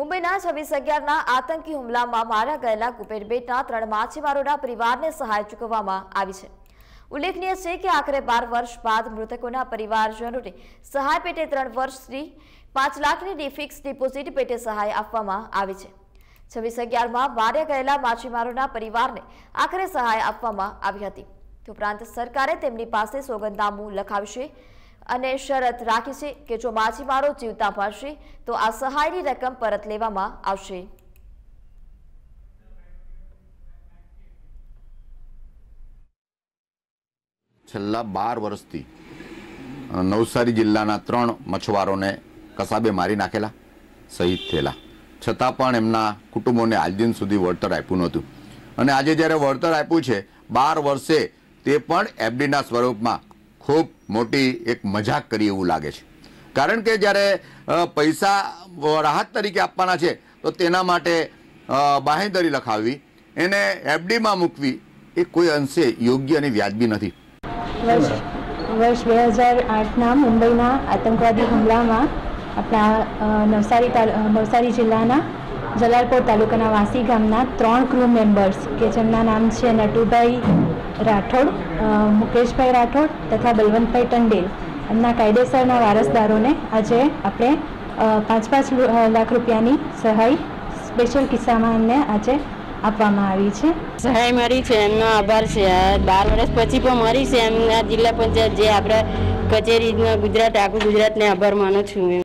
મુંબઈના 26/11ના આતંકી હુમલામાં માર્યા ગયેલા કુપેરબેટના 3 માછીમારોના પરિવારને સહાય ચૂકવવામાં આવી છે। ઉલ્લેખનીય છે કે આખરે 12 વર્ષ બાદ મૃતકોના પરિવારજનોને સહાય પેટે 3 વર્ષની 5 લાખની ફિક્સ ડિપોઝિટ પેટે સહાય આપવામાં આવી છે। 26/11માં માર્યા ગયેલા માછીમારોના પરિવારને આખરે સહાય આપવામાં આવી હતી। ઉપરાંત સરકારે તેમની પાસે સોગંદનામું લખાવ્યું છે અને શરત રાખી છે કે જો માછીમારો જીવતા મળશે તો આ સહાયની રકમ પરત લેવામાં આવશે। છેલ્લા 12 વર્ષથી નવસારી જિલ્લાના 3 મછવારોને કસાબે મારી નાખેલા, શહીદ થયેલા, છતાં પણ એમના કુટુંબોને આજ દિન સુધી વળતર આપ્યું નહોતું અને આજે જ્યારે વળતર આપ્યું છે 12 વર્ષે તે પણ એફડીના સ્વરૂપમાં ખૂબ મોટી એક મજાક કરી એવું લાગે છે। કારણ કે જ્યારે પૈસા રાહત તરીકે આપવાના છે તો તેના માટે બાંહેધરી લખાવવી, એને એફડીમાં મૂકવી એ કોઈ અંશે યોગ્ય અને વ્યાજબી નથી। વર્ષ 2008ના મુંબઈના આતંકવાદી હુમલામાં આપણા નવસારી જિલ્લાના જલાલપોર તાલુકાના વાસી ગામના 3 ક્રૂ મેમ્બર્સ કે જેમના નામ છે નટુભાઈ રાઠોડ, મુકેશભાઈ રાઠોડ તથા બલવંતભાઈ ટંડેલ, એમના કાયદેસરના વારસદારોને આજે આપણે 5-5 લાખ રૂપિયાની સહાય સ્પેશિયલ કિસ્સામાં એમને આજે આપવામાં આવી છે। સહાય મળી છે એમનો આભાર છે। 12 વર્ષ પછી પણ મળી છે એમના જિલ્લા પંચાયત જે આપણે કચેરી ગુજરાત આખું ગુજરાતને આભાર માનું છું।